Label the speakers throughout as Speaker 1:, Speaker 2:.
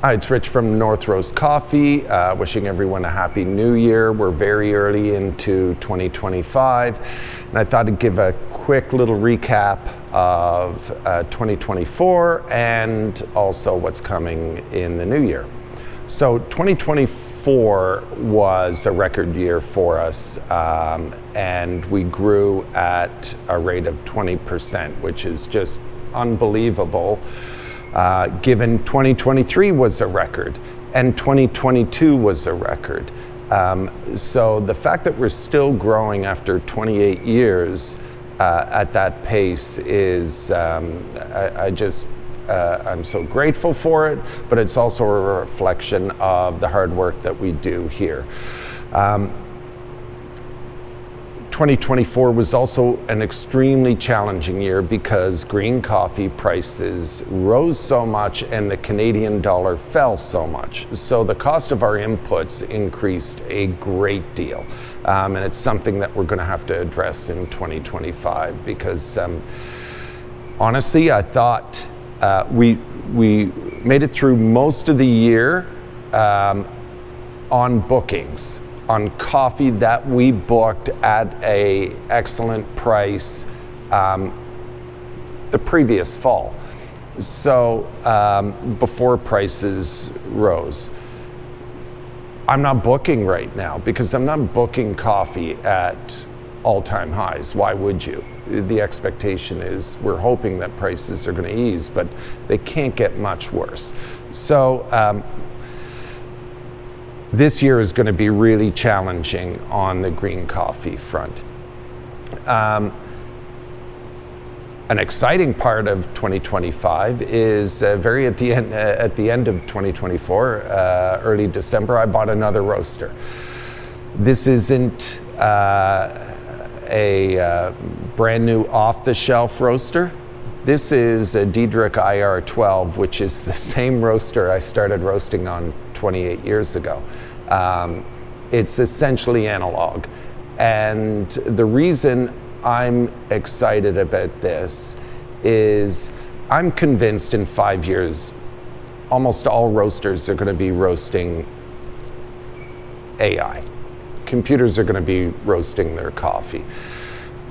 Speaker 1: Hi, it's Rich from North Rose Coffee, wishing everyone a happy new year. We're very early into 2025, and I thought I'd give a quick little recap of 2024 and also what's coming in the new year. So 2024 was a record year for us, and we grew at a rate of 20%, which is just unbelievable. Given 2023 was a record and 2022 was a record. So the fact that we're still growing after 28 years at that pace is, I'm so grateful for it, but it's also a reflection of the hard work that we do here. 2024 was also an extremely challenging year because green coffee prices rose so much and the Canadian dollar fell so much. So the cost of our inputs increased a great deal. And it's something that we're going to have to address in 2025 because honestly, I thought we made it through most of the year on bookings, on coffee that we booked at a excellent price the previous fall. So before prices rose. I'm not booking right now because I'm not booking coffee at all-time highs. Why would you? The expectation is we're hoping that prices are going to ease, but they can't get much worse. So this year is going to be really challenging on the green coffee front. An exciting part of 2025 is very at the end of 2024, early December, I bought another roaster. This isn't a brand new off-the-shelf roaster. This is a Diedrich IR12, which is the same roaster I started roasting on 28 years ago. It's essentially analog. And the reason I'm excited about this is I'm convinced in 5 years, almost all roasters are going to be roasting AI. Computers are going to be roasting their coffee.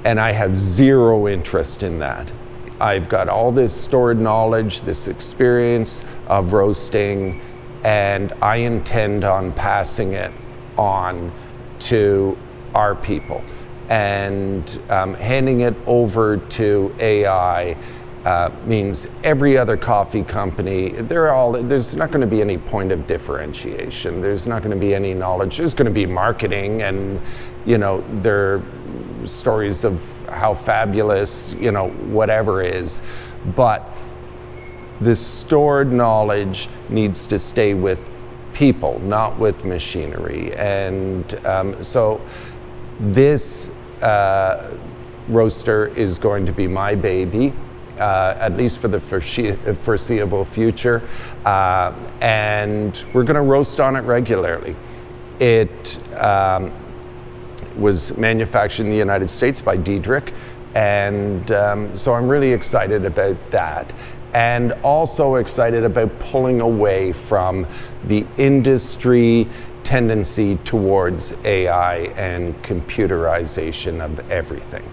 Speaker 1: And I have zero interest in that. I've got all this stored knowledge, this experience of roasting, and I intend on passing it on to our people. And handing it over to AI means every other coffee company, there's not going to be any point of differentiation. There's not going to be any knowledge. There's going to be marketing and, their stories of how fabulous, whatever is. But the stored knowledge needs to stay with people, not with machinery. And so this roaster is going to be my baby, at least for the foreseeable future. And we're going to roast on it regularly. It was manufactured in the United States by Diedrich. And so I'm really excited about that. And also excited about pulling away from the industry tendency towards AI and computerization of everything,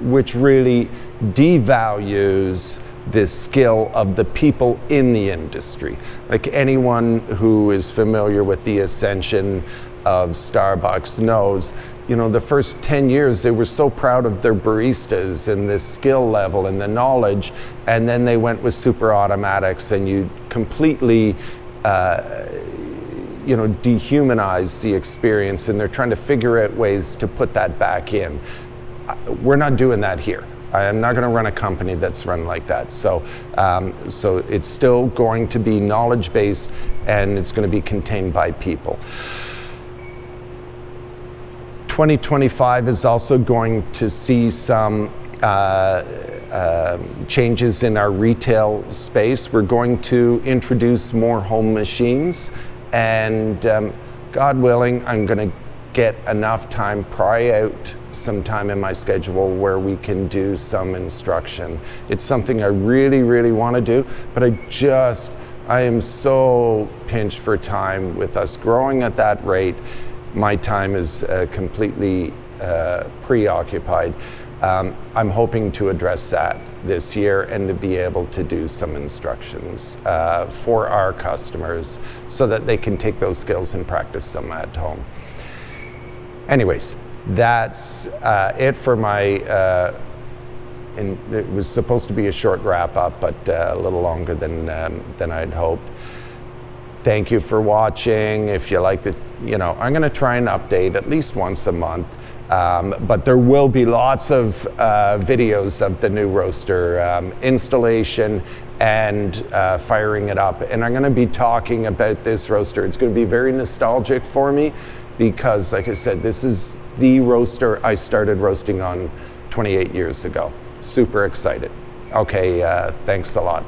Speaker 1: which really devalues the skill of the people in the industry. Like anyone who is familiar with the ascension of Starbucks knows, the first 10 years they were so proud of their baristas and the skill level and the knowledge, and then they went with super automatics and you completely dehumanize the experience, and they're trying to figure out ways to put that back in. We're not doing that here. I'm not going to run a company that's run like that. So it's still going to be knowledge-based, and it's going to be contained by people. 2025 is also going to see some changes in our retail space. We're going to introduce more home machines, and God willing, I'm going to get enough time, pry out some time in my schedule where we can do some instruction. It's something I really, really want to do, but I am so pinched for time with us growing at that rate. My time is completely preoccupied. I'm hoping to address that this year and to be able to do some instructions for our customers so that they can take those skills and practice them at home. Anyways, that's it for my, and it was supposed to be a short wrap up, but a little longer than I'd hoped. Thank you for watching. If you liked it, I'm going to try and update at least once a month. But there will be lots of videos of the new roaster installation and firing it up. And I'm going to be talking about this roaster. It's going to be very nostalgic for me because, like I said, this is the roaster I started roasting on 28 years ago. Super excited. Okay, thanks a lot.